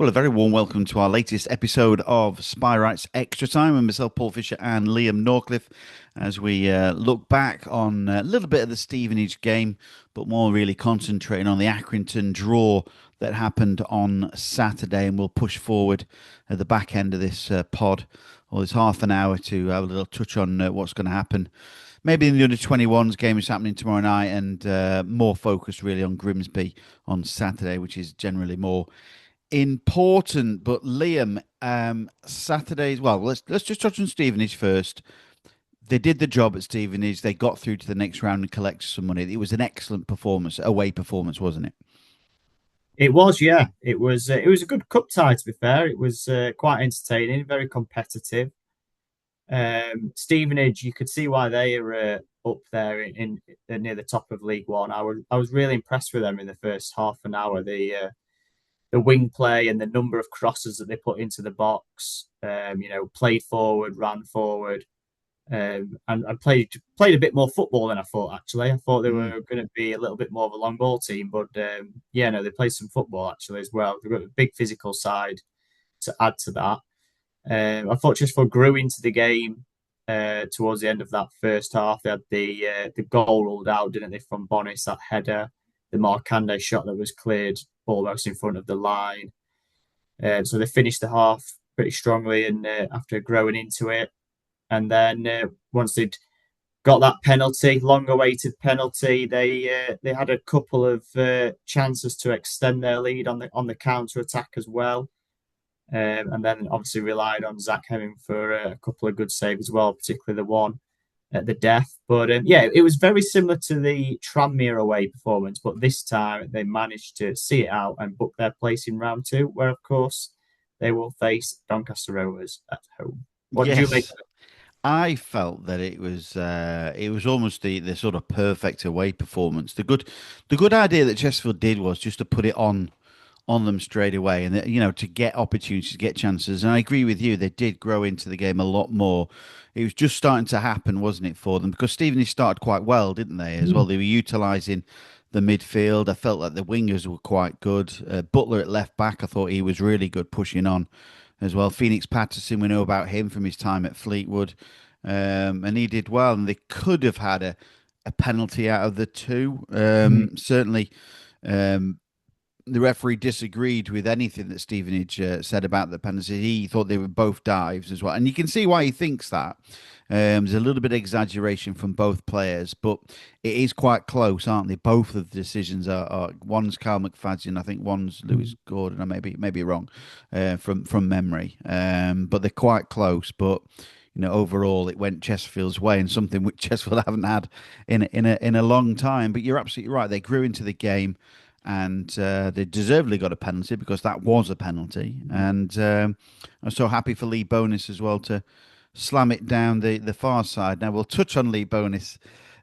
Well, a very warm welcome to our latest episode of Spireites Extra Time with myself, Paul Fisher, and Liam Norcliffe, as we look back on a little bit of the Stevenage game, but more really concentrating on the Accrington draw that happened on Saturday. And we'll push forward at the back end of this pod, or this half an hour, to have a little touch on what's going to happen. Maybe in the under 21s game is happening tomorrow night, and more focus really on Grimsby on Saturday, which is generally more important. But Liam, Saturdays. Well, let's just touch on Stevenage first. They did the job at Stevenage. They got through to the next round and collected some money. It was an excellent performance, away performance, wasn't it? It was, yeah. It was a good cup tie. To be fair, it was quite entertaining, very competitive. Stevenage, you could see why they are up there near the top of League One. I was really impressed with them in the first half an hour. The wing play and the number of crosses that they put into the box. Played forward, ran forward, and played a bit more football than I thought. Actually, I thought they Mm. were going to be a little bit more of a long ball team, but yeah, no, they played some football actually as well. They've got a big physical side to add to that. I thought Chesterfield grew into the game towards the end of that first half. They had the goal ruled out, didn't they, from Bonis, that header, the Markande shot that was cleared almost in front of the line. So they finished the half pretty strongly, and after growing into it, and then once they'd got that penalty, long-awaited penalty, they had a couple of chances to extend their lead on the counter attack as well. And then obviously relied on Zach Hemming for a couple of good saves as well, particularly the one at the death. But yeah, it was very similar to the Tranmere away performance, but this time they managed to see it out and book their place in round two, where of course they will face Doncaster Rovers at home. What did you make Yes, I felt that it was almost the sort of perfect away performance. The good idea that Chesterfield did was just to put it on them straight away, and to get opportunities, get chances. And I agree with you; they did grow into the game a lot more. It was just starting to happen, wasn't it, for them? Because Stevenage started quite well, didn't they? As well, of? they were utilising the midfield. I felt like the wingers were quite good. Butler at left back, I thought he was really good, pushing on as well. Phoenix Patterson, we know about him from his time at Fleetwood, and he did well. And they could have had a penalty out of the two. Certainly, um, the referee disagreed with anything that Stevenage said about the penalty. He thought they were both dives as well, and you can see why he thinks that. There's a little bit of exaggeration from both players, but it is quite close, aren't they? Both of the decisions are one's Carl McFadzean, I think one's Lewis Gordon. I maybe wrong from memory, but they're quite close. But overall, it went Chesterfield's way, and something which Chesterfield haven't had in a long time. But you're absolutely right; they grew into the game, and they deservedly got a penalty because that was a penalty. And I'm so happy for Lee Bonus as well to slam it down the far side. Now we'll touch on Lee Bonus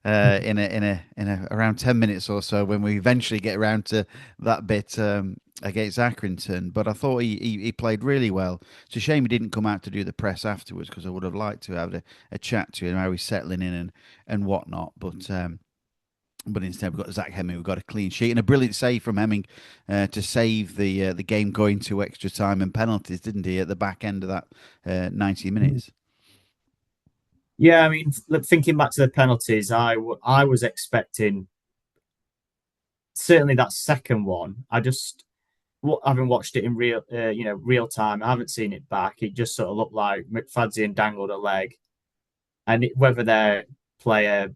in a around 10 minutes or so when we eventually get around to that bit against Accrington. But I thought he played really well. It's a shame he didn't come out to do the press afterwards, because I would have liked to have a chat to him, how he's settling in and whatnot. But instead, we've got Zach Hemming. We've got a clean sheet and a brilliant save from Hemming to save the game going to extra time and penalties, didn't he? At the back end of that 90 minutes. Yeah, I mean, thinking back to the penalties, I was expecting certainly that second one. Having watched it in real time, I haven't seen it back. It just sort of looked like McFadzean dangled a leg, and whether their player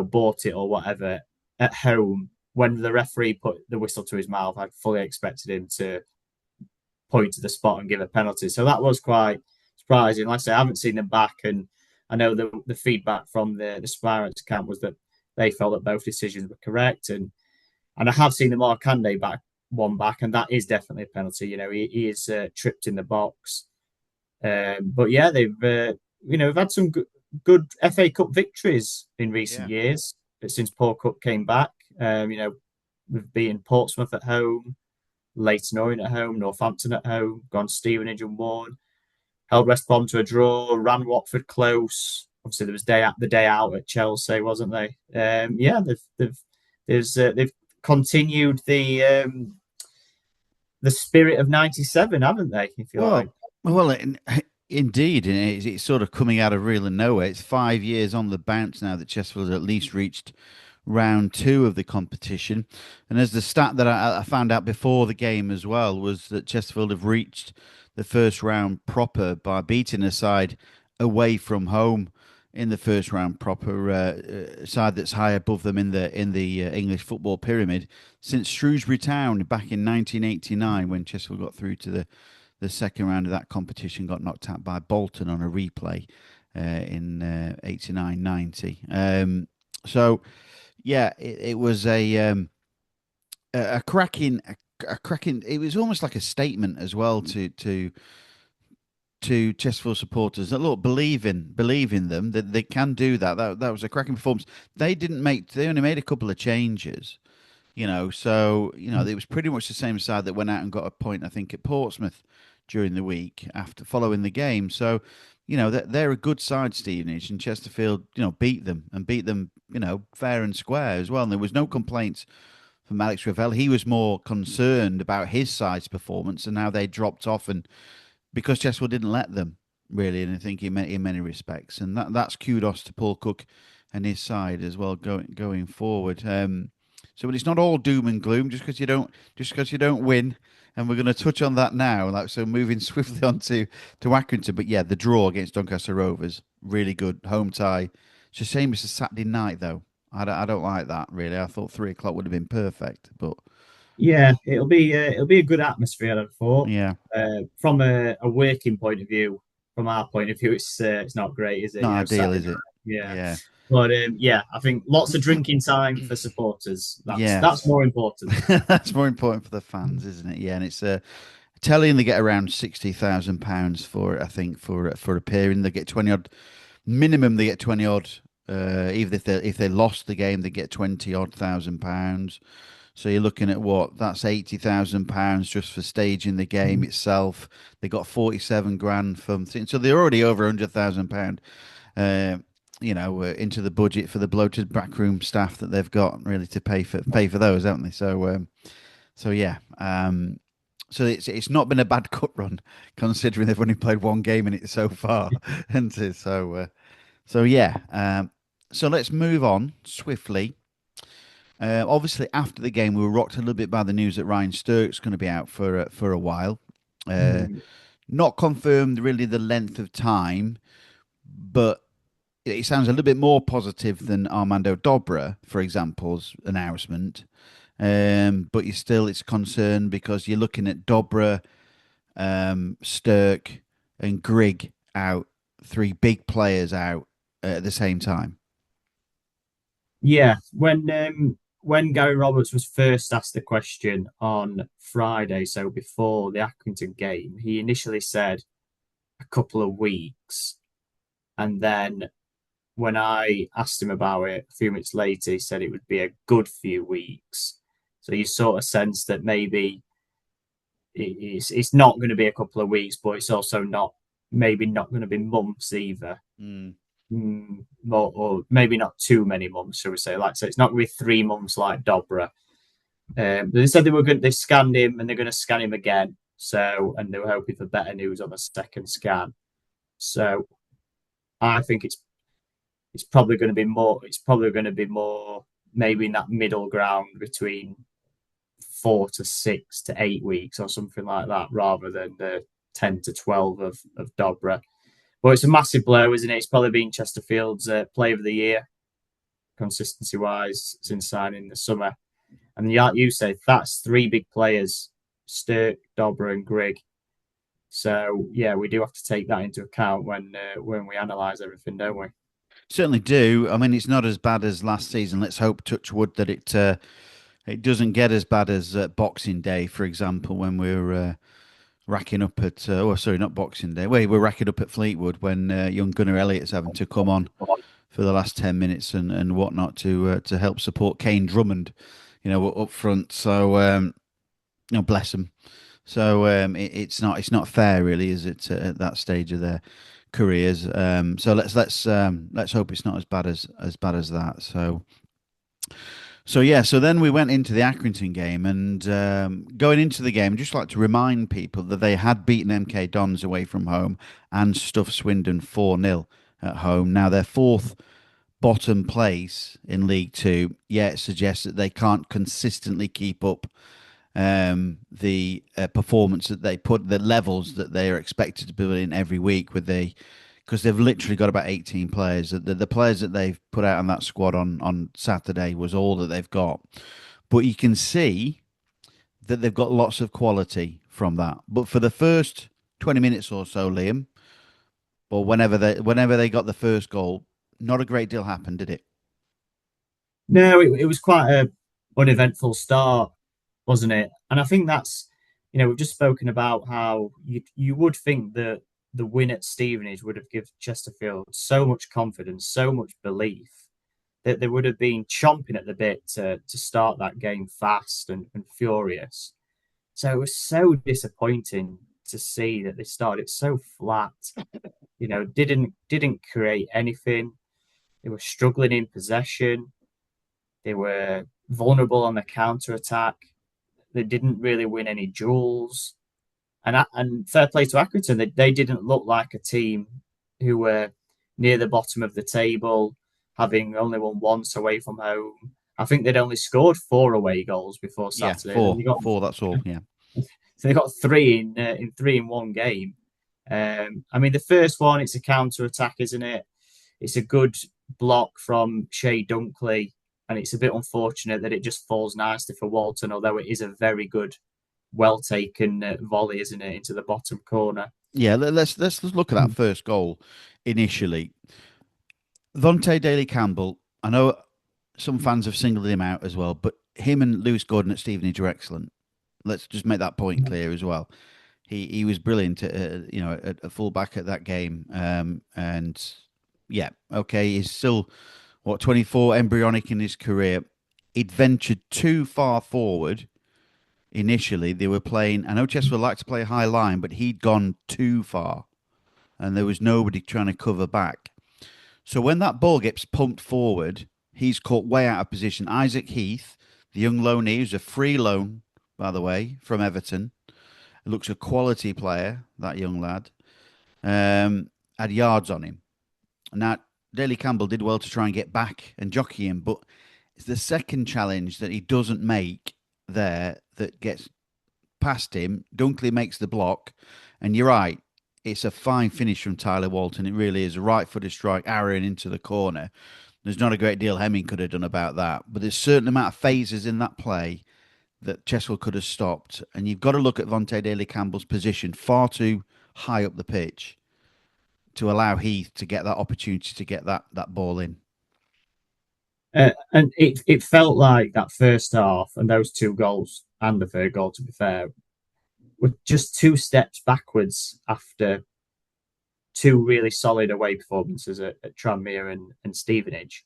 bought it or whatever at home, when the referee put the whistle to his mouth, I fully expected him to point to the spot and give a penalty. So that was quite surprising. Like I say, I haven't seen them back, and I know the feedback from the Spireites camp was that they felt that both decisions were correct, and I have seen the Markande back, and that is definitely a penalty. He is tripped in the box. But yeah, we've had some good FA Cup victories in recent Yeah. years since Paul Cook came back. We've beaten Portsmouth at home, Leyton Orient at home, Northampton at home, gone Stevenage and won, held West Brom to a draw, ran Watford close. Obviously, there was the day out at Chelsea, wasn't they? Yeah, they've continued the spirit of '97, haven't they? If you like. Well, well, indeed, and it's sort of coming out of real nowhere. It's 5 years on the bounce now that Chesterfield at least reached round two of the competition. And as the stat that I found out before the game as well was that Chesterfield have reached the first round proper by beating a side away from home in the first round proper, side that's high above them in the English football pyramid since Shrewsbury Town back in 1989 when Chesterfield got through to the second round of that competition, got knocked out by Bolton on a replay in 89-90. So yeah, it was a cracking a cracking. It was almost like a statement as well to Chesterfield supporters that look, believe in them, that they can do that. That was a cracking performance. They only made a couple of changes, so it was pretty much the same side that went out and got a point, I think, at Portsmouth during the week after following the game. So they're a good side, Stevenage, and Chesterfield beat them and beat them fair and square as well. And there was no complaints from Alex Ravel. He was more concerned about his side's performance and how they dropped off, and because Chesterfield didn't let them really, and I think in many respects, and that's kudos to Paul Cook and his side as well going forward. So, but it's not all doom and gloom just because you don't win, and we're going to touch on that now. Like so, moving swiftly on to Accrington, but yeah, the draw against Doncaster Rovers, really good home tie. It's a shame it's a Saturday night though. I don't like that really. I thought 3 o'clock would have been perfect, but Yeah, it'll be a good atmosphere, I'd thought. yeah, From a working point of view, from our point of view, it's not great, is it? not ideal, Saturday is it? night. Yeah, Yeah. but yeah, I think lots of drinking time for supporters. That's Yes. more important. That's more important for the fans, isn't it? Yeah, and it's telling they get around £60,000 for it. I think for appearing, they get 20 odd minimum. They get 20 odd. Even if they lost the game, they get 20 odd £1,000. So you're looking at what? That's £80,000 just for staging the game itself. They got 47 grand from so they're already over £100,000. Uh, into the budget for the bloated backroom staff that they've got really to pay for those, haven't they? So yeah, so it's not been a bad cut run considering they've only played one game in it so far, and so yeah. So let's move on swiftly. Obviously, after the game, we were rocked a little bit by the news that Ryan Sturck's going to be out for a while. Uh, Mm. Not confirmed really the length of time, but it sounds a little bit more positive than Armando Dobra, for example's announcement. But it's concerned because you're looking at Dobra, Sturck, and Grigg out, three big players out at the same time. Yeah, when Gary Roberts was first asked the question on Friday, so before the Accrington game, he initially said a couple of weeks, and then when I asked him about it a few minutes later, he said it would be a good few weeks. So you sort of sense that maybe it's not going to be a couple of weeks, but it's also not going to be months either. Mm. Or maybe not too many months, shall we say? Like, so it's not going to be 3 months like Dobra. They said they scanned him and they're going to scan him again. So, and they were hoping for better news on the second scan. So, I think it's probably going to be more. It's probably going to be more maybe in that middle ground between 4 to 6 to 8 weeks or something like that, rather than the 10 to 12 of Dobra. But it's a massive blow, isn't it? It's probably been Chesterfield's Player of the Year, consistency wise, since signing the summer. And like you said, that's three big players: Sturck, Dobra, and Grigg. So yeah, we do have to take that into account when we analyse everything, don't we? Certainly do. I mean, it's not as bad as last season. Let's hope, touch wood, that it doesn't get as bad as Boxing Day, for example, when we were racking up at sorry, not Boxing Day. We were racking up at Fleetwood when young Gunnar Elliott's having to come on for the last 10 minutes and whatnot to help support Kane Drummond, up front. So bless him. So it's not fair, really, is it, at that stage of their careers? So let's hope it's not as bad as that. So yeah, so then we went into the Accrington game, and going into the game, I'd just like to remind people that they had beaten MK Dons away from home and stuffed Swindon 4-0 at home. Now they're fourth bottom place in League Two. Yeah, it suggests that they can't consistently keep up the performance that they put, the levels that they are expected to be in every week with the because they've literally got about 18 players. The players that they've put out on that squad on Saturday was all that they've got. But you can see that they've got lots of quality from that. But for the first 20 minutes or so, Liam, or whenever they got the first goal, not a great deal happened, did it? No, it was quite a uneventful start, wasn't it? And I think that's, we've just spoken about how you would think that the win at Stevenage would have given Chesterfield so much confidence, so much belief that they would have been chomping at the bit to start that game fast and furious. So it was so disappointing to see that they started so flat. Didn't create anything. They were struggling in possession. They were vulnerable on the counter attack. They didn't really win any duels. And fair play to Accrington, they didn't look like a team who were near the bottom of the table, having only won once away from home. I think they'd only scored four away goals before Yeah, Saturday. Then four, four. That's all. Yeah. they got three in three in one game. I mean, the first one, it's a counter attack, isn't it? It's a good block from Shea Dunkley, and it's a bit unfortunate that it just falls nicely for Walton, although it is a very good, well taken volley, isn't it, into the bottom corner. Yeah. Let's look at that first goal initially. Vontae Daly Campbell. I know some fans have singled him out as well, but him and Lewis Gordon at Stevenage are excellent. Let's just make that point clear as well. He was brilliant, at fullback at that game, and yeah, okay, he's still 24, embryonic in his career. He'd ventured too far forward initially. They were playing. I know Chesterfield like to play a high line, but he'd gone too far, and there was nobody trying to cover back. So when that ball gets pumped forward, he's caught way out of position. Isaac Heath, the young loanee, who's a free loan, by the way, from Everton. He looks a quality player, that young lad. Had yards on him. Now, Daly Campbell did well to try and get back and jockey him, but it's the second challenge that he doesn't make there that gets past him. Dunkley makes the block, and you're right. It's a fine finish from Tyler Walton. It really is a right-footed strike, arrowing into the corner. There's not a great deal Hemming could have done about that, but there's a certain amount of phases in that play that Cheswell could have stopped. And you've got to look at Vontae Daly Campbell's position far too high up the pitch to allow Heath to get that opportunity to get that ball in. And it felt like that first half and those two goals and the third goal, to be fair, were just two steps backwards after two really solid away performances at Tranmere and Stevenage.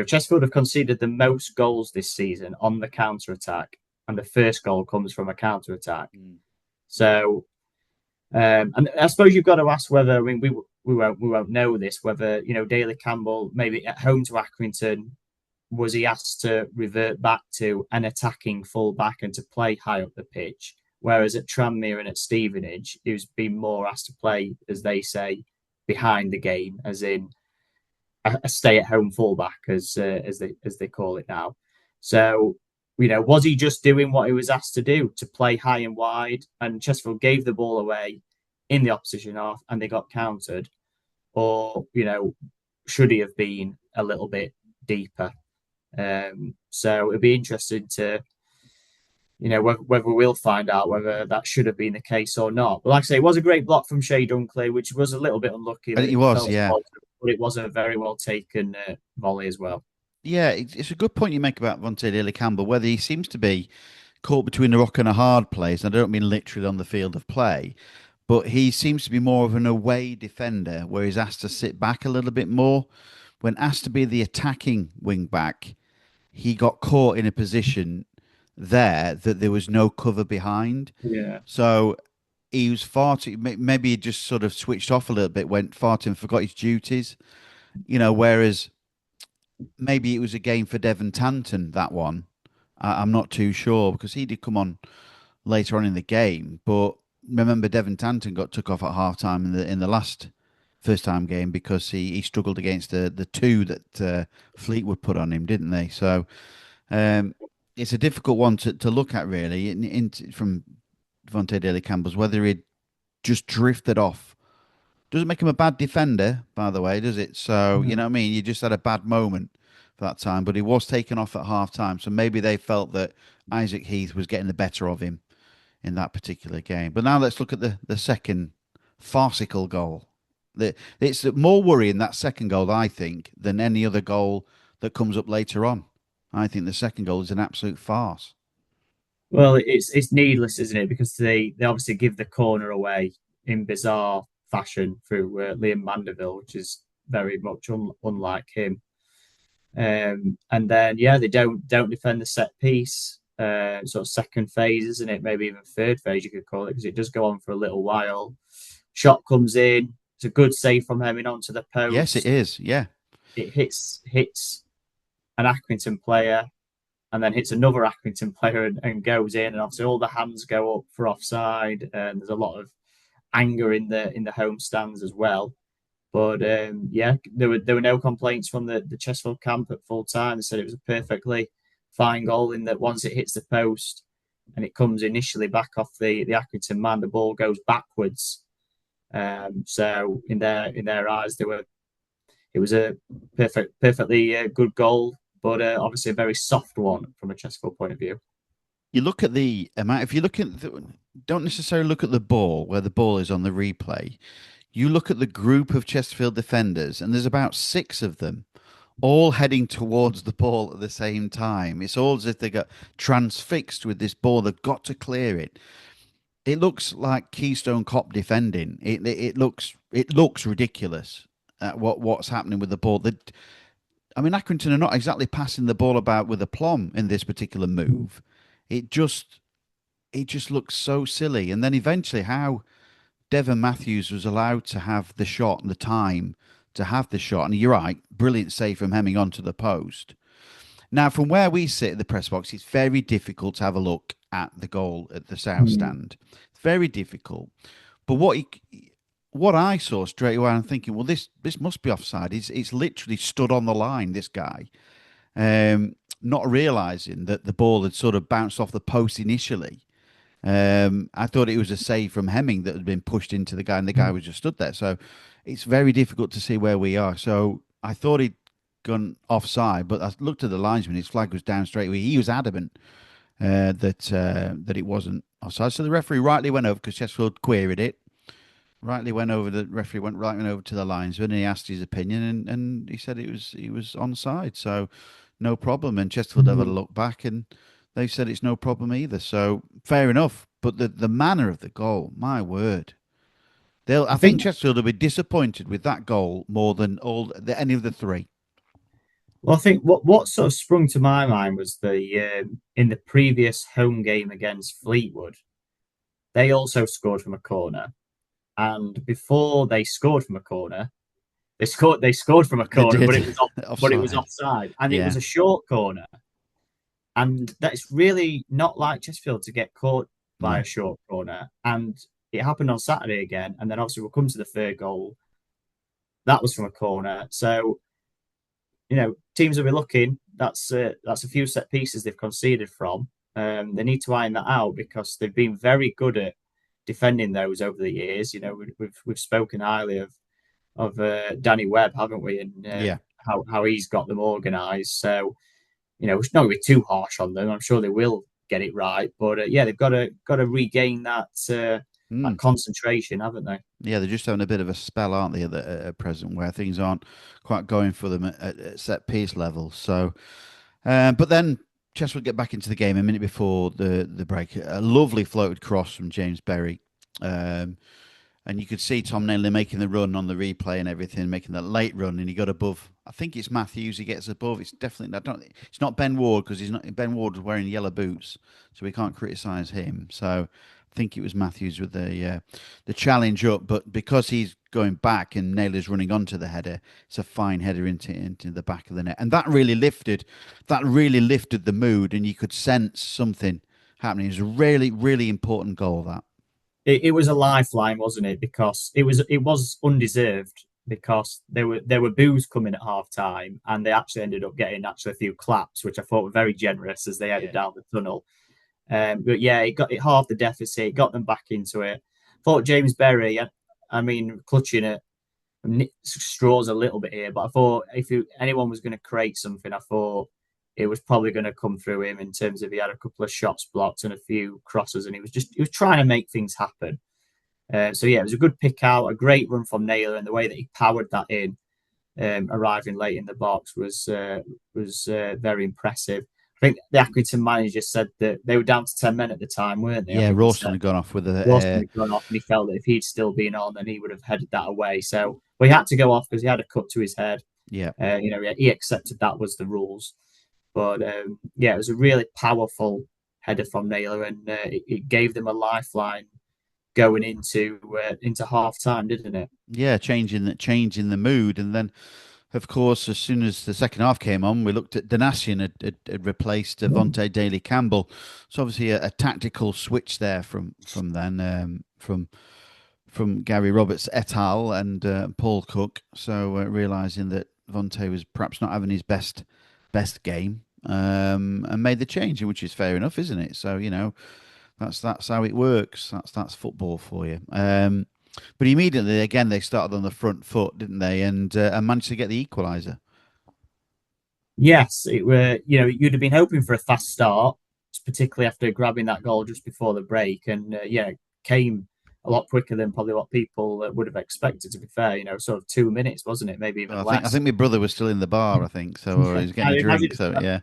Chesterfield have conceded the most goals this season on the counter attack, and the first goal comes from a counter attack. So, and I suppose you've got to ask whether, I mean, we won't know this, whether Daly Campbell maybe at home to Accrington, was he asked to revert back to an attacking fullback and to play high up the pitch, whereas at Tranmere and at Stevenage, he was being more asked to play, as they say, behind the game, as in a stay-at-home fullback, as they call it now. So, was he just doing what he was asked to do, to play high and wide? And Chesterfield gave the ball away in the opposition half, and they got countered, or should he have been a little bit deeper? So it'd be interesting to, whether we'll find out whether that should have been the case or not. But like I say, it was a great block from Shea Dunkley, which was a little bit unlucky I that think he it was, fell yeah. short, but it was a very well taken volley as well. Yeah, it's a good point you make about Vontae Daly Campbell, whether he seems to be caught between a rock and a hard place. And I don't mean literally on the field of play, but he seems to be more of an away defender where he's asked to sit back a little bit more. When asked to be the attacking wing back, he got caught in a position there that there was no cover behind. Yeah. So he was far too, maybe he just sort of switched off a little bit, went far too and forgot his duties, whereas maybe it was a game for Devon Tanton, that one. I'm not too sure because he did come on later on in the game. But remember, Devon Tanton got took off at half time in the last first time game because he struggled against the two that Fleetwood put on him, didn't they? So um, it's a difficult one to look at, really, from Devontae Daly Campbell's, whether he'd just drifted off. Doesn't make him a bad defender, by the way, does it? So, you know Mm. what I mean? You just had a bad moment for that time, but he was taken off at half time. So maybe they felt that Isaac Heath was getting the better of him in that particular game. But now let's look at the second farcical goal. It's more worrying, that second goal, I think, than any other goal that comes up later on. I think the second goal is an absolute farce. Well, it's needless, isn't it? Because they obviously give the corner away in bizarre fashion through Liam Mandeville, which is very much unlike him. And then yeah, they don't defend the set piece. Sort of second phase, isn't it? Maybe even third phase, you could call it, because it does go on for a little while. Shot comes in. It's a good save from Hemming onto the Yes, it post. is. Yeah. It hits an Accrington player and then hits another Accrington player and goes in. And obviously all the hands go up for offside. And there's a lot of anger in the home stands as well. But yeah, there were no complaints from the Chesterfield camp at full time. They said it was a perfectly fine goal in that once it hits the post and it comes initially back off the Accrington man, the ball goes backwards. So in their eyes, it was a perfectly good goal, but obviously a very soft one from a Chesterfield point of view. You look at the amount, if you look at don't necessarily look at the ball where the ball is on the replay. You look at the group of Chesterfield defenders, and there's about six of them all heading towards the ball at the same time. It's all as if they got transfixed with this ball. They've got to clear it. It looks like Keystone Cop defending. It looks ridiculous. What's happening with the ball? I mean, Accrington are not exactly passing the ball about with aplomb in this particular move. It just it just looks so silly. And then eventually, how Devon Matthews was allowed to have the shot and the time to have the shot. And you're right, brilliant save from Hemming onto the post. Now, from where we sit in the press box, it's very difficult to have a look at the goal at the south Mm. stand. It's very difficult. But what I saw straight away, I'm thinking, well, this must be offside. It's literally stood on the line. This guy, not realizing that the ball had sort of bounced off the post initially. I thought it was a save from Hemming that had been pushed into the guy, and the guy was just stood there. So it's very difficult to see where we are. So I thought he'd gone offside, but I looked at the linesman. His flag was down straight away. He was adamant that it wasn't offside. So the referee rightly went over because Chesterfield queried it. Rightly went over. The referee went over to the linesman and he asked his opinion, and he said he was onside. So no problem. And Chesterfield have had a Mm. look back and they said it's no problem either. So fair enough. But the manner of the goal, my word. I I think think Chesterfield will be disappointed with that goal more than any of the three. Well, I think what sort of sprung to my mind was the in the previous home game against Fleetwood, they also scored from a corner, and before they scored from a corner, they scored from a They corner, did. but it was Offside. offside, and it was Yeah. a short corner, and that's really not like Chesterfield to get caught by No. a short corner, and it happened on Saturday again, and then obviously we'll come to the third goal. That was from a corner, so teams will be looking. That's a few set pieces they've conceded from. They need to iron that out because they've been very good at defending those over the years. We've spoken highly of Danny Webb, haven't we? And Yeah. how he's got them organised. So we should not be too harsh on them. I'm sure they will get it right. But yeah, they've got to regain that Mm. concentration, haven't they? Yeah, they're just having a bit of a spell, aren't they, at present, where things aren't quite going for them at set piece level. So, but then Chess would get back into the game a minute before the break. A lovely floated cross from James Berry. Um, and you could see Tom Naylor making the run on the replay and everything, making that late run, and he got above. I think it's Matthews. He gets above. It's definitely. I don't. It's not Ben Ward because he's not. Ben Ward was wearing yellow boots, so we can't criticise him. So think it was Matthews with the challenge up, but because he's going back and Naylor's running onto the header, it's a fine header into the back of the net, and that really lifted the mood, and you could sense something happening. It was a really really important goal. That It was a lifeline, wasn't it? Because it was undeserved because there were boos coming at half time, and they actually ended up getting a few claps, which I thought were very generous as they headed yeah, down the tunnel. But yeah, it halved the deficit, got them back into it. Thought James Berry, I mean, clutching at straws a little bit here, but I thought if anyone was going to create something, I thought it was probably going to come through him in terms of he had a couple of shots blocked and a few crosses, and he was trying to make things happen. So yeah, it was a good pick out, a great run from Naylor, and the way that he powered that in, arriving late in the box was very impressive. I think the Accrington manager said that they were down to 10 men at the time, weren't they? I yeah. think he Rawson said had gone off with Rawson a had gone off, and he felt that if he'd still been on, then he would have headed that away. So, well, he had to go off because he had a cut to his head. yeah. He accepted that was the rules. But yeah, it was a really powerful header from Naylor, and it gave them a lifeline going into half time, didn't it? Yeah, changing the mood, and then of course, as soon as the second half came on, we looked at Donatian had replaced Vontae Daly Campbell. So obviously a tactical switch there from then from Gary Roberts et al. And Paul Cook. So realizing that Vontae was perhaps not having his best game, and made the change, which is fair enough, isn't it? So that's how it works. That's football for you. But immediately again they started on the front foot, didn't they? And managed to get the equaliser. Yes, it were. You'd have been hoping for a fast start, particularly after grabbing that goal just before the break, and yeah, it came a lot quicker than probably what people would have expected. To be fair, sort of 2 minutes, wasn't it? Maybe even Well, I less. think my brother was still in the bar. I think so, or he was getting I'd a imagine. drink. So yeah,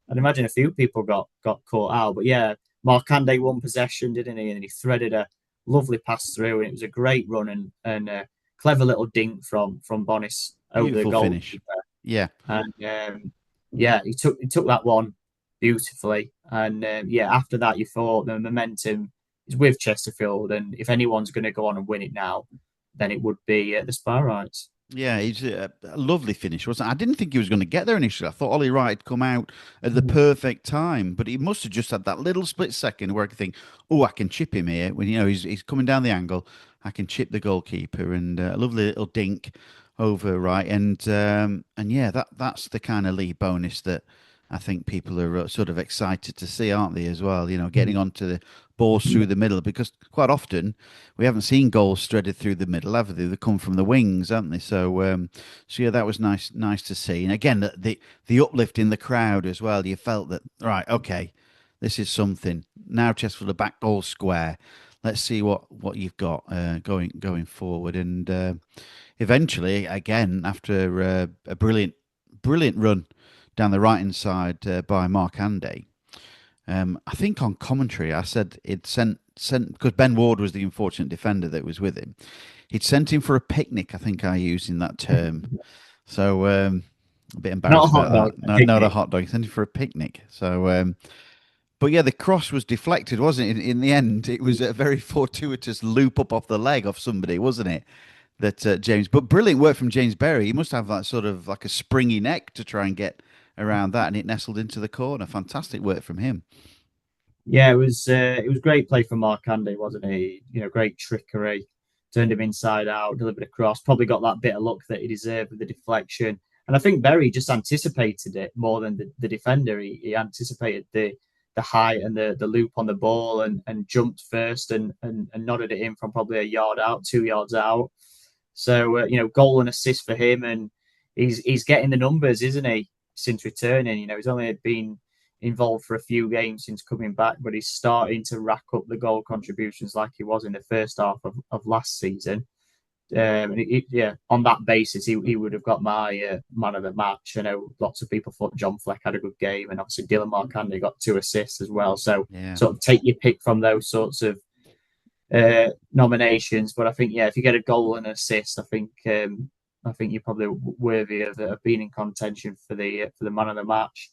I'd imagine a few people got caught out, but yeah, Markande won possession, didn't he? And he threaded a lovely pass through, and it was a great run and a clever little dink from Bonis over the beautiful finish. goalkeeper. Yeah, And yeah, he took that one beautifully. And yeah, after that, you thought the momentum is with Chesterfield, and if anyone's going to go on and win it now, then it would be the Spireites. yeah, he's a lovely finish, wasn't it? I didn't think he was going to get there initially. I thought Ollie Wright had come out at the perfect time, but he must have just had that little split second where I could think, "Oh, I can chip him here." When he's coming down the angle, I can chip the goalkeeper, and a lovely little dink over right, and yeah, that's the kind of league bonus that I think people are sort of excited to see, aren't they? As well, getting onto the balls through the middle, because quite often we haven't seen goals threaded through the middle, have they? They come from the wings, haven't they? So yeah, that was nice to see. And again, the uplift in the crowd as well. You felt that, right, okay, this is something. Now Chesterfield are back all square. Let's see what you've got going forward. And eventually, again, after a brilliant run down the right hand side by Mark Anday. I think on commentary I said it sent because Ben Ward was the unfortunate defender that was with him. He'd sent him for a picnic. I think I used in that term. So a bit Not a embarrassed hot dog, about that. a No, not a picnic. hot dog. He sent him for a picnic. So, but yeah, the cross was deflected, wasn't it? In the end, it was a very fortuitous loop up off the leg of somebody, wasn't it? That James, but brilliant work from James Berry. He must have that sort of like a springy neck to try and get around that, and it nestled into the corner. Fantastic work from him. Yeah, it was great play from Mark Andy, wasn't he? Great trickery, turned him inside out, delivered a cross, probably got that bit of luck that he deserved with the deflection. And I think Berry just anticipated it more than the defender. He anticipated the height and the loop on the ball and jumped first and nodded it in from probably a yard out, 2 yards out. So goal and assist for him, and he's getting the numbers, isn't he? Since returning, he's only been involved for a few games since coming back, but he's starting to rack up the goal contributions like he was in the first half of last season. Yeah, on that basis, he would have got my man of the match. I know lots of people thought John Fleck had a good game, and obviously Dylan Markanda got 2 assists as well. So Yeah. sort of take your pick from those sorts of nominations. But I think, yeah, if you get a goal and an assist, I think you're probably worthy of being in contention for the man of the match.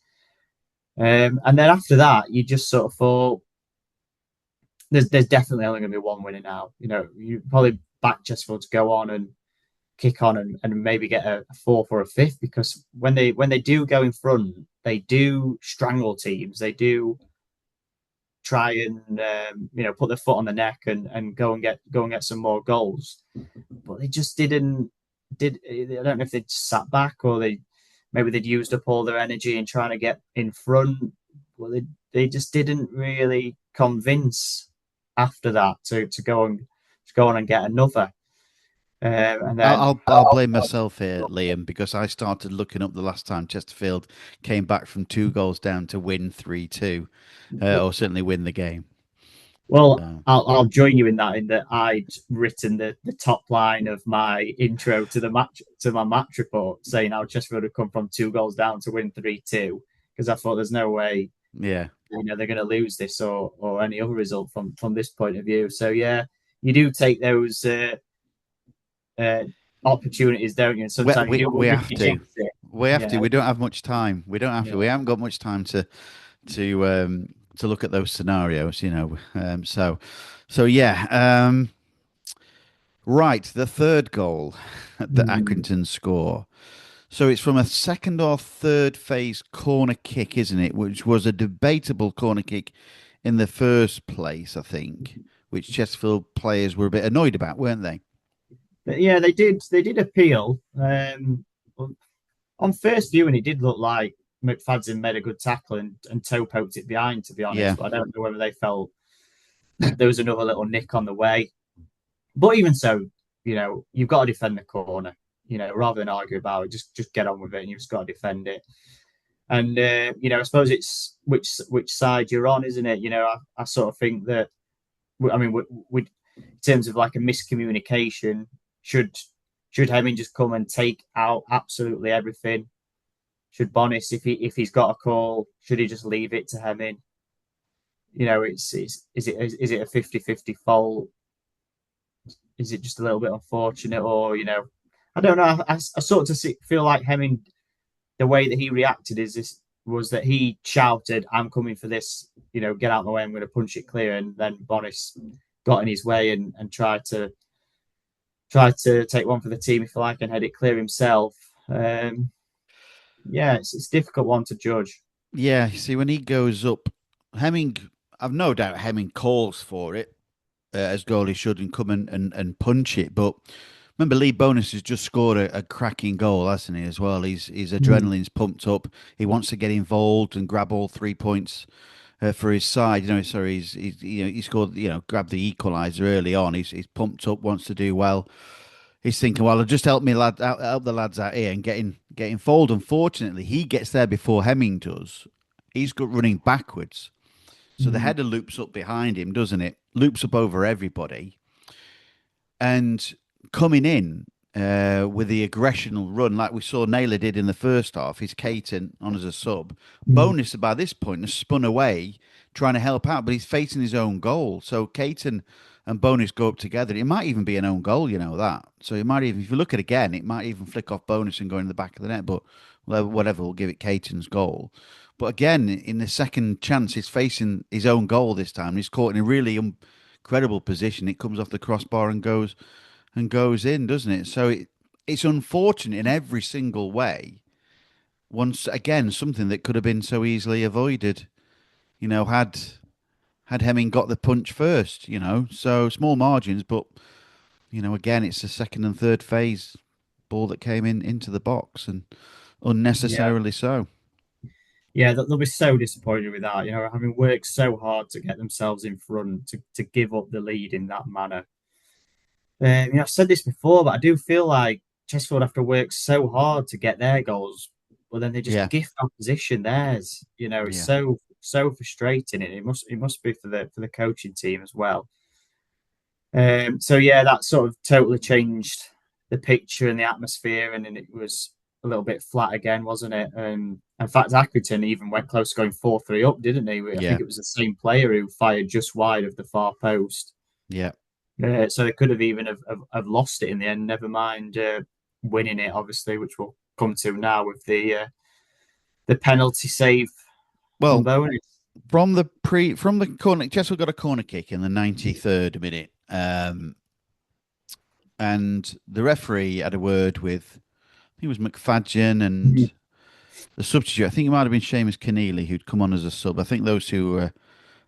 And then after that, you just sort of thought, there's definitely only going to be one winner now. You probably back Chesterfield to go on and kick on and maybe get a fourth or a fifth, because when they do go in front, they do strangle teams. They do try and put their foot on the neck and go and get some more goals. But they just didn't did. I don't know if they'd sat back, or they'd used up all their energy in trying to get in front. Well, they just didn't really convince after that to go on and get another. And I'll, then I'll I'll blame myself here, Liam, because I started looking up the last time Chesterfield came back from 2 goals down to win 3-2, or certainly win the game. Well, So I'll join you in that. In that I'd written the top line of my intro to my match report, saying how Chesterfield had come from 2 goals down to win 3-2, because I thought there's no way yeah. they're going to lose this or any other result from this point of view. So yeah, you do take those uh, opportunities, don't you? And We, sometimes you we do we wonder if have you to. jinx it. We have to. Yeah, We don't have much time. We don't have to. yeah. We haven't got much time to look at those scenarios, you know. So yeah. Right, the third goal that Mm. Accrington score. So it's from a second or third phase corner kick, isn't it? Which was a debatable corner kick in the first place, I think, which Chesterfield players were a bit annoyed about, weren't they? But yeah, they did appeal. On first viewing, it did look like McFadden made a good tackle and toe poked it behind, to be Yeah. honest. But I don't know whether they felt there was another little nick on the way. But even so, you've got to defend the corner. Rather than argue about it, just get on with it, and you've just got to defend it. And I suppose it's which side you're on, isn't it? I sort of think that. I mean, in terms of like a miscommunication, should should Hemming just come and take out absolutely everything? Should Bonis, if he's got a call, should he just leave it to Hemming? Is it a 50-50 fault? Is it just a little bit unfortunate, or I don't know. I sort of feel like Hemming, the way that he reacted was that he shouted, "I'm coming for this! Get out of my way! I'm going to punch it clear." And then Bonis got in his way and tried to take one for the team, if you like, and head it clear himself. Yeah, it's a difficult one to judge. Yeah, you see, when he goes up, Hemming, I've no doubt Hemming calls for it, as goalie should, and come and punch it. But remember, Lee Bonus has just scored a cracking goal, hasn't he, as well? His Mm. adrenaline's pumped up. He wants to get involved and grab all 3 points for his side. Sorry, he scored, grabbed the equaliser early on. He's pumped up, wants to do well. He's thinking, well, I'll just help the lads out here and get involved. Unfortunately, he gets there before Hemming does. He's got running backwards, so the Mm. header loops up behind him, doesn't it? Loops up over everybody, and coming in with the aggressional run like we saw Naylor did in the first half. He's Caton on as a sub. Mm. Bonus by this point has spun away trying to help out, but he's facing his own goal. So Caton and Bonus go up together. It might even be an own goal, that. So it might even, if you look at it again, it might even flick off Bonus and go in the back of the net. But whatever, we'll give it Caton's goal. But again, in the second chance, he's facing his own goal this time. He's caught in a really incredible position. It comes off the crossbar and goes in, doesn't it? So it's unfortunate in every single way. Once again, something that could have been so easily avoided. Had Hemming got the punch first. So small margins, but again, it's the second and third phase ball that came into the box and Yeah, unnecessarily so. yeah, they'll be so disappointed with that. Having worked so hard to get themselves in front, to give up the lead in that manner. I've said this before, but I do feel like Chesterfield have to work so hard to get their goals, but then they just Yeah, gift opposition theirs. It's yeah. so frustrating, and it must be for the coaching team as well. So yeah, that sort of totally changed the picture and the atmosphere, and then it was a little bit flat again, wasn't it? In fact, Accrington even went close to going 4-3 up, didn't he? I Yeah, think it was the same player who fired just wide of the far post. yeah. So they could have even have lost it in the end. Never mind winning it, obviously, which we'll come to now with the penalty save from Well, Bowen. from the corner, Chesterfield got a corner kick in the 93rd minute, and the referee had a word with, I think it was McFadden and the substitute. I think it might have been Seamus Keneally who'd come on as a sub. I think those two were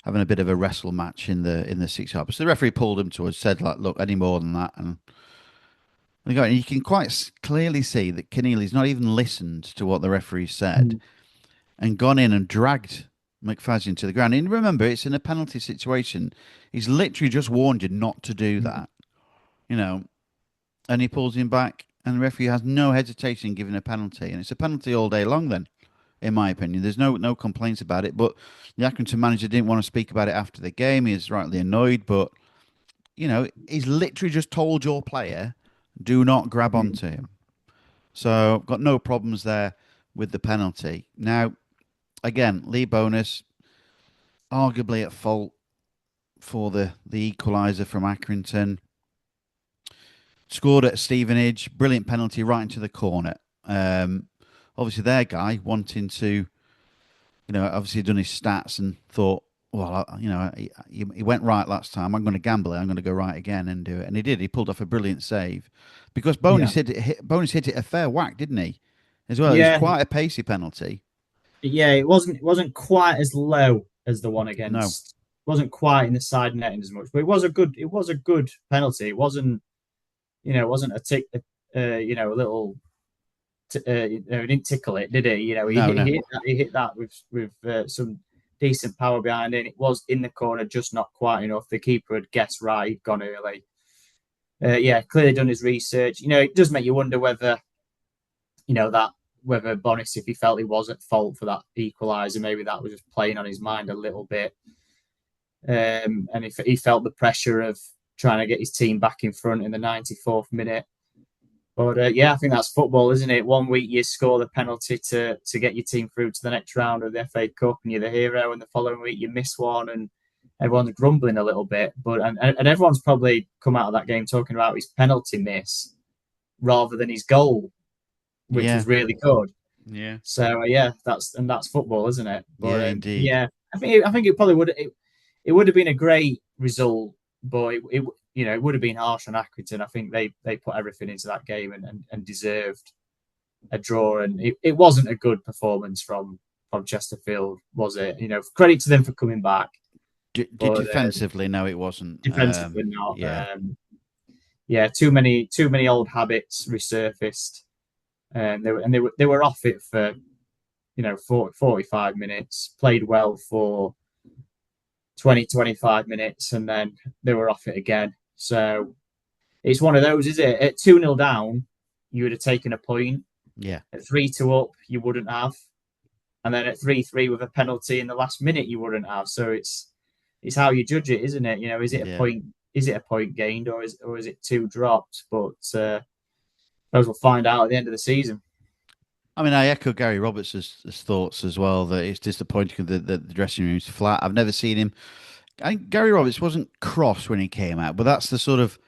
having a bit of a wrestle match in the 6 yard. So the referee pulled him to us, said like, "Look, any more than that," and you can quite clearly see that Keneally's not even listened to what the referee said and gone in and dragged McFadden to the ground. And remember, it's in a penalty situation. He's literally just warned you not to do that, you know, and he pulls him back, and the referee has no hesitation in giving a penalty, and it's a penalty all day long. Then, in my opinion, there's no complaints about it. But the Accrington manager didn't want to speak about it after the game. He was rightly annoyed, but he's literally just told your player, do not grab onto him. So got no problems there with the penalty. Now, again, Lee Bonus arguably at fault for the equaliser from Accrington. Scored at Stevenage, brilliant penalty right into the corner. Obviously, their guy wanting to, obviously done his stats and thought, well, he went right last time. I'm going to gamble it. I'm going to go right again and do it. And he did. He pulled off a brilliant save because Yeah. Bonus hit it a fair whack, didn't he? As well, it was Yeah. quite a pacey penalty. Yeah, it wasn't quite as low as the one No, against. It wasn't quite in the side netting as much, but it was a good penalty. It wasn't a tick, a little. It didn't tickle it, did it? no, no, He hit that with some decent power behind it. It was in the corner, just not quite enough. The keeper had guessed right, he'd gone early. Yeah, clearly done his research. It does make you wonder whether Bonis, if he felt he was at fault for that equaliser, maybe that was just playing on his mind a little bit. And if he felt the pressure of trying to get his team back in front in the 94th minute. But yeah, I think that's football, isn't it? One week you score the penalty to get your team through to the next round of the FA Cup, and you're the hero, and the following week you miss one, and everyone's grumbling a little bit. But and everyone's probably come out of that game talking about his penalty miss rather than his goal, which yeah, was really good. yeah, So yeah, that's football, isn't it? yeah, But indeed. yeah, I think it probably it would have been a great result, but it would have been harsh on Accrington. I think they put everything into that game and deserved a draw, and it wasn't a good performance from Chesterfield, was it? Credit to them for coming back, but Defensively, no, it wasn't. defensively not. Yeah, Yeah, too many old habits resurfaced, and they were off it for 45 minutes, played well for 20-25 minutes, and then they were off it again. So it's one of those, is it? At 2-0 down, you would have taken a point. yeah, At 3-2 up, you wouldn't have. And then at 3-3 with a penalty in the last minute, you wouldn't have. So it's how you judge it, isn't it? Is it a yeah. point? Is it a point gained, or is it two dropped? But those will find out at the end of the season. I mean, I echo Gary Roberts' thoughts as well that it's disappointing that the dressing room's flat. I've never seen him. Gary Roberts wasn't cross when he came out, but that's the sort of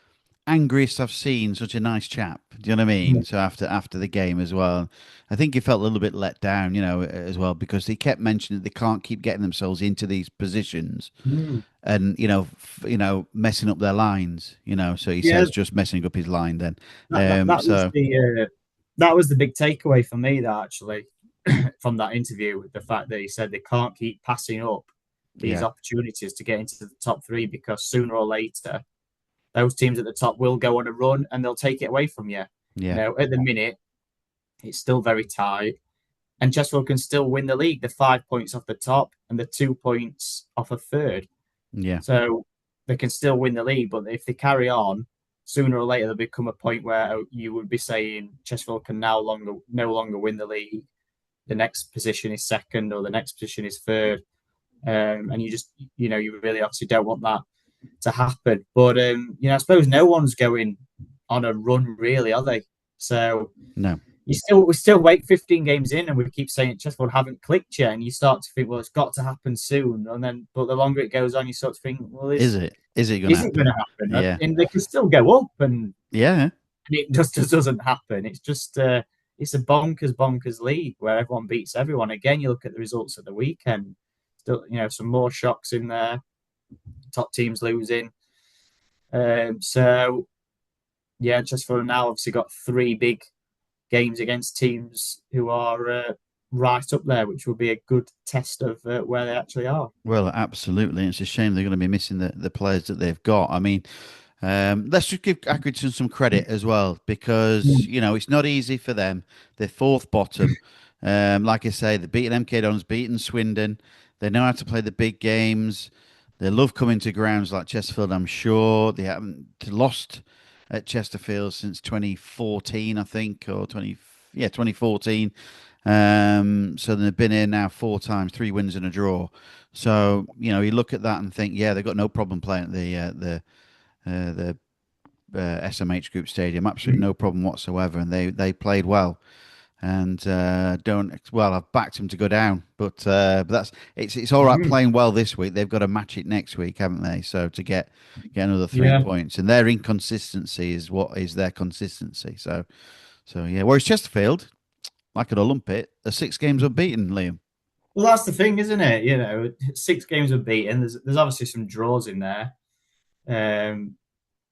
angriest I've seen. Such a nice chap. Do you know what I mean? So after the game as well, I think he felt a little bit let down, as well because he kept mentioning that they can't keep getting themselves into these positions Mm. and messing up their lines. So he Yeah, says just messing up his line then. that, that, that was So the big takeaway for me. That actually from that interview, the fact that he said they can't keep passing up these yeah, opportunities to get into the top three because sooner or later those teams at the top will go on a run and they'll take it away from you. yeah, At the minute, it's still very tight, and Chesterfield can still win the league. They're 5 points off the top and they're 2 points off a third. yeah, So they can still win the league, but if they carry on, sooner or later there'll become a point where you would be saying Chesterfield can no longer win the league. The next position is second, or the next position is third, and you really obviously don't want that to happen. But I suppose no one's going on a run, really, are they? So no, we still wait 15 games in, and we keep saying Chesterfield haven't clicked yet, and you start to think, well, it's got to happen soon. But the longer it goes on, you start to think, well, is it going to is it going to happen? happen? Yeah, And they can still go up, and yeah. it just doesn't happen. It's just it's a bonkers league where everyone beats everyone. Again, you look at the results at the weekend. Still, some more shocks in there. Top teams losing. So yeah, just for now, obviously got three big games against teams who are right up there, which will be a good test of where they actually are. Well, absolutely. It's a shame they're going to be missing the players that they've got. I mean, let's just give Accrington some credit as well because, Mm. you know, it's not easy for them. They're fourth bottom. Like I say, they've beaten MK Dons, beaten Swindon. They know how to play the big games. They love coming to grounds like Chesterfield, I'm sure. They haven't lost at Chesterfield since 2014, I think, or 2014. So they've been here now four times, three wins and a draw. So, you know, you look at that and think, yeah, they've got no problem playing at the SMH Group Stadium. Absolutely no problem whatsoever, and they played well. And don't well, I've backed them to go down, but that's it's all right Mm. playing well this week. They've got to match it next week, haven't they? So to get another three Yeah. points, and their inconsistency is what is their consistency. So yeah. Whereas Chesterfield, I could lump it, are 6 games unbeaten, Liam. Well, that's the thing, isn't it? 6 games unbeaten. There's obviously some draws in there.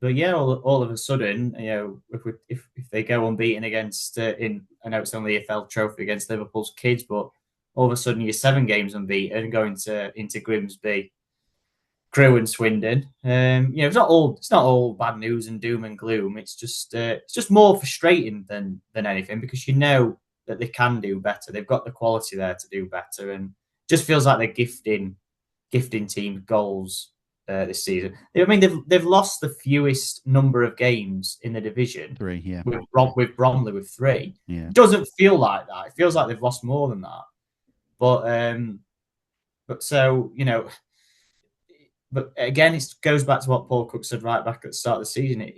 But yeah, all of a sudden, if they go unbeaten against I know it's only a FL Trophy against Liverpool's kids, but all of a sudden you're 7 games unbeaten going into Grimsby, Crewe and Swindon. It's not all bad news and doom and gloom. It's just more frustrating than anything because you know that they can do better. They've got the quality there to do better, and just feels like they're gifting teams goals this season. I mean, they've lost the fewest number of games in the division 3, yeah, with Bromley with 3. yeah. It doesn't feel like that. It feels like they've lost more than that. But so but again, it goes back to what Paul Cook said right back at the start of the season.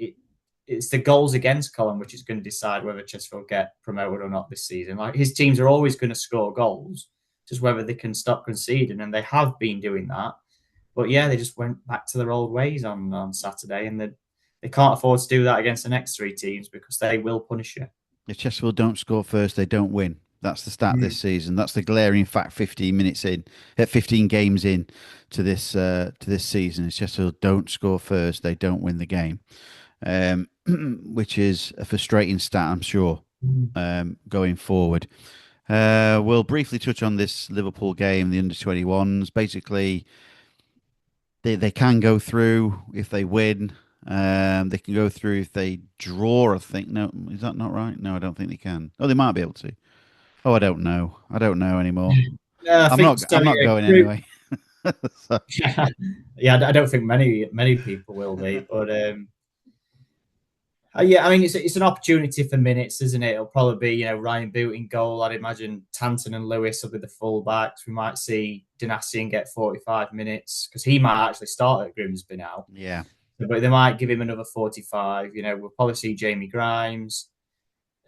It's the goals against column which is going to decide whether Chesterfield get promoted or not this season. Like his teams are always going to score goals, just whether they can stop conceding, and they have been doing that. But yeah, they just went back to their old ways on Saturday, and they can't afford to do that against the next 3 teams because they will punish you. If Chesterfield don't score first, they don't win. That's the stat this Mm. season. That's the glaring fact. 15 minutes in, 15 games in to this season. If Chesterfield don't score first, they don't win the game, which is a frustrating stat, I'm sure, Mm. going forward. We'll briefly touch on this Liverpool game, the under 21s. Basically, they can go through if they win. They can go through if they draw. I think no, is that not right? No, I don't think they can. Oh, they might be able to. Oh, I don't know. I don't know anymore. Yeah, I I'm think not. so. I'm not Yeah, going anyway. So, yeah. I don't think many people will be, but yeah, I mean it's an opportunity for minutes, isn't it? It'll probably be Ryan Boot in goal. I'd imagine Tanton and Lewis will be the full-backs. We might see Danassian get 45 minutes because he might actually start at Grimsby now, yeah, but they might give him another 45. We'll probably see Jamie Grimes.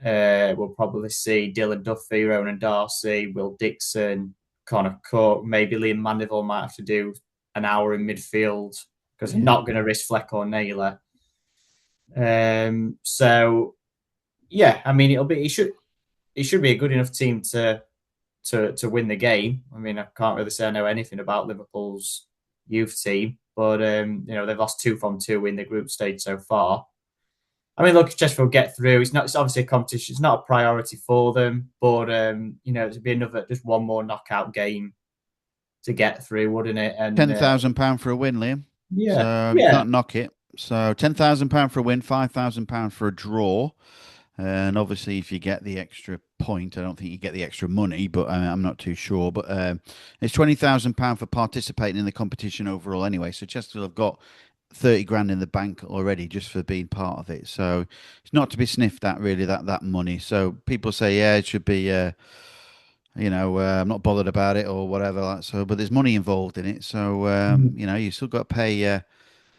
We'll probably see Dylan Duffy, Ronan Darcy, Will Dixon, Connor Cook. Maybe Liam Mandeville might have to do an hour in midfield because they're yeah. not going to risk Fleck or Naylor. So yeah, I mean it should be a good enough team to win the game. I mean, I can't really say I know anything about Liverpool's youth team, but they've lost 2 from 2 in the group stage so far. I mean, look, Chesterfield get through. It's obviously a competition. It's not a priority for them, but it'd be just one more knockout game to get through, wouldn't it? And £10,000 for a win, Liam. yeah, So you yeah, can't knock it. So £10,000 for a win, £5,000 for a draw. And obviously, if you get the extra point, I don't think you get the extra money, but I'm not too sure. But it's £20,000 for participating in the competition overall, anyway. So Chesterfield have got 30 grand in the bank already just for being part of it. So it's not to be sniffed at, really, that money. So people say, yeah, it should be. I'm not bothered about it or whatever. Like so, but there's money involved in it. So you still got to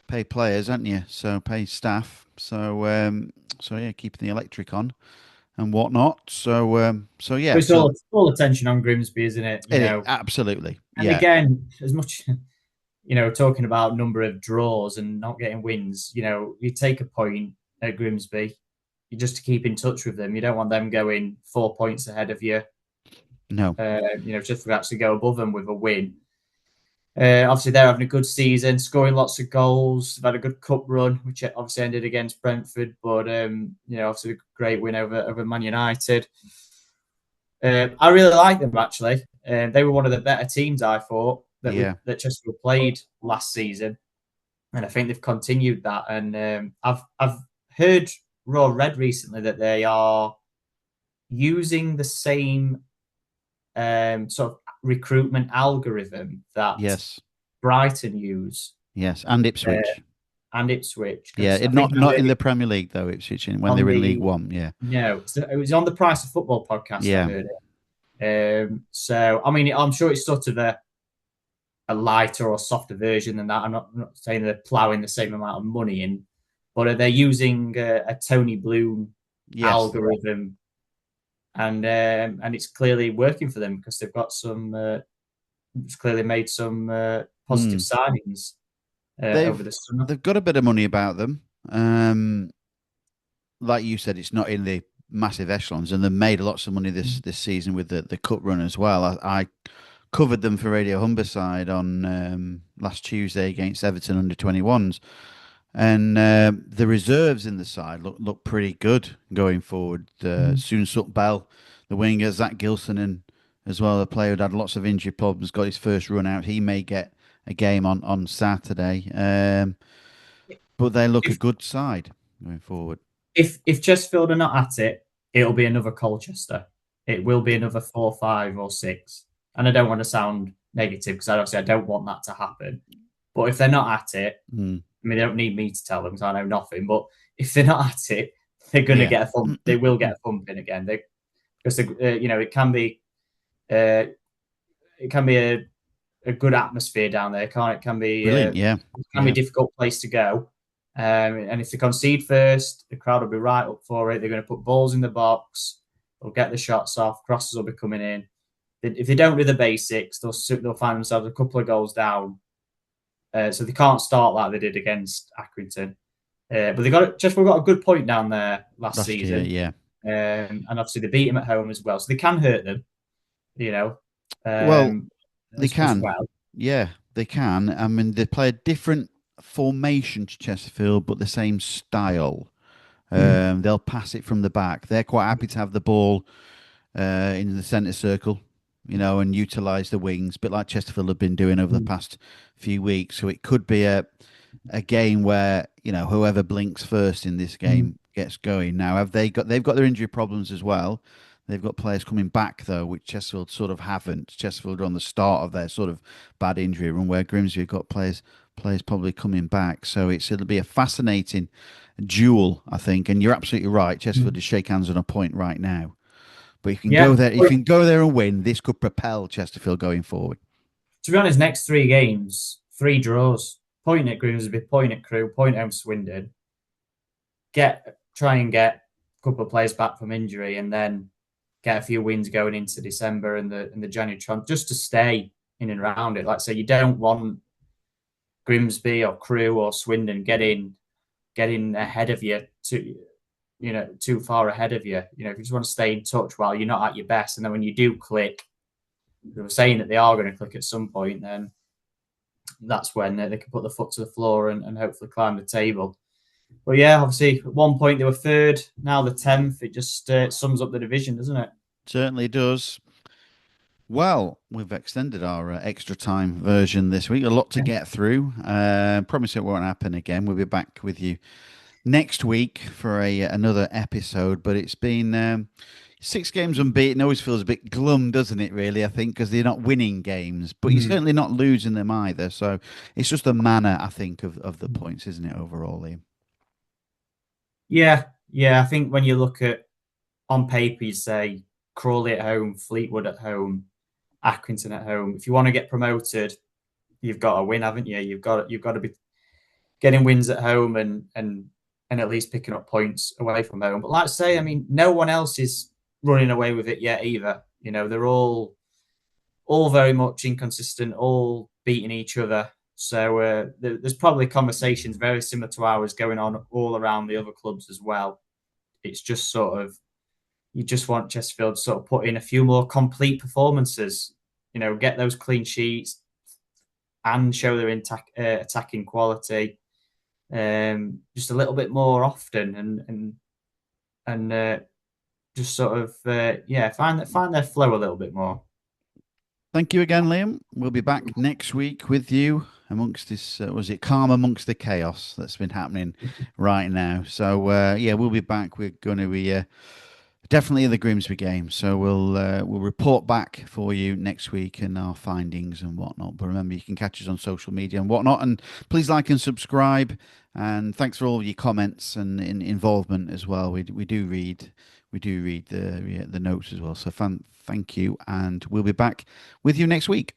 pay players, haven't you? So pay staff. So yeah, keeping the electric on and whatnot. So yeah, it's so all attention on Grimsby, isn't it? absolutely, And yeah, again, as much talking about number of draws and not getting wins, you take a point at Grimsby, you just to keep in touch with them. You don't want them going 4 points ahead of you. no, Just to actually go above them with a win. Obviously, they're having a good season, scoring lots of goals. They've had a good cup run, which obviously ended against Brentford, but obviously a great win over Man United. I really like them actually. They were one of the better teams I thought Yeah. that Chesterfield played last season, and I think they've continued that. And I've heard Raw Red recently that they are using the same sort of recruitment algorithm that Yes. Brighton use Yes. And uh, Ipswich. and Ipswich, Yeah. because I think Not in the Premier League though. Ipswich when they on were in League the One. Yeah. no, so it was on the Price of Football podcast. I Yeah. heard it. So I mean, I'm sure it's sort of a lighter or softer version than that. I'm not saying they're ploughing the same amount of money in, but they're using a Tony Bloom Yes. algorithm, and it's clearly working for them because they've got some. It's clearly made some positive Mm. signings over They've the summer. they've got a bit of money about them. Like you said, it's not in the massive echelons, and they've made lots of money this season with the cup run as well. I covered them for Radio Humberside on last Tuesday against Everton under 21s, and the reserves in the side look pretty good going forward. Soon Sut Bell, the winger, Zach Gilson, and as well a player who had lots of injury problems, got his first run out. He may get a game on Saturday, but they look a If good side going forward. if Chesterfield are not at it, it'll be another Colchester. It will be another 4, 5, or 6. And I don't want to sound negative because obviously I don't want that to happen. But if they're not at it, Mm. I mean, they don't need me to tell them because I know nothing. But if they're not at it, they're going to Yeah. get a thump. They will get a thumping again. Because it can be uh, a good atmosphere down there. It Brilliant. Yeah. can be a Yeah. difficult place to go. And if they concede first, the crowd will be right up for it. They're going to put balls in the box. They'll get the shots off. Crosses will be coming in. If they don't do the basics, they'll find themselves a couple of goals down. So they can't start like they did against Accrington. But Chesterfield got a good point down there last Last year. season, Yeah. and obviously they beat him at home as well, so they can hurt them, you know, Well, um, they as can. well. Yeah, they can. I mean, they play a different formation to Chesterfield, but the same style. Mm. They'll pass it from the back. They're quite happy to have the ball in the centre circle, and utilise the wings, a bit like Chesterfield have been doing over the Mm. past few weeks. So it could be a game where whoever blinks first in this Mm. game gets going. Now, they've got their injury problems as well. They've got players coming back though, which Chesterfield sort of haven't. Chesterfield are on the start of their sort of bad injury run, where Grimsby have got players probably coming back. So it'll be a fascinating duel, I think. And you're absolutely right. Chesterfield Mm. is shake hands on a point right now. But you can go Yeah. there. If you can go there and win, this could propel Chesterfield going forward. To be honest, next 3 games, 3 draws, point at Grimsby, point at Crewe, point home Swindon. Try and get a couple of players back from injury, and then get a few wins going into December and the January trunk, just to stay in and around it. Like I say, you don't want Grimsby or Crewe or Swindon getting ahead of you too far ahead of you. If you just want to stay in touch while you're not at your best, and then when you do click, they were saying that they are going to click at some point, then that's when they can put the foot to the floor and hopefully climb the table. But yeah, obviously at one point they were third, now the 10th. It just sums up the division, doesn't it? Certainly does. Well, we've extended our extra time version this week. A lot to get through. Promise it won't happen again. We'll be back with you next week for another episode. But it's been 6 games unbeaten. Always feels a bit glum, doesn't it? Really, I think because they're not winning games, but you're Mm. certainly not losing them either. So it's just the manner, I think, of the points, isn't it? Overall, Liam. Yeah. I think when you look at on paper, you say Crawley at home, Fleetwood at home, Accrington at home. If you want to get promoted, you've got to win, haven't you? You've got to be getting wins at home and at least picking up points away from home. But like I say, I mean, no one else is running away with it yet either. They're all very much inconsistent, all beating each other. So there's probably conversations very similar to ours going on all around the other clubs as well. It's just sort of you just want Chesterfield to sort of put in a few more complete performances. Get those clean sheets, and show their attacking quality just a little bit more often, and just sort of yeah, find their flow a little bit more. Thank you again, Liam. We'll be back next week with you amongst this, was it calm amongst the chaos that's been happening right now? So, yeah, we'll be back. We're going to be definitely in the Grimsby game. So we'll report back for you next week and our findings and whatnot. But remember, you can catch us on social media and whatnot. And please like and subscribe. And thanks for all your comments and involvement as well. We do read the notes as well. So thank you, and we'll be back with you next week.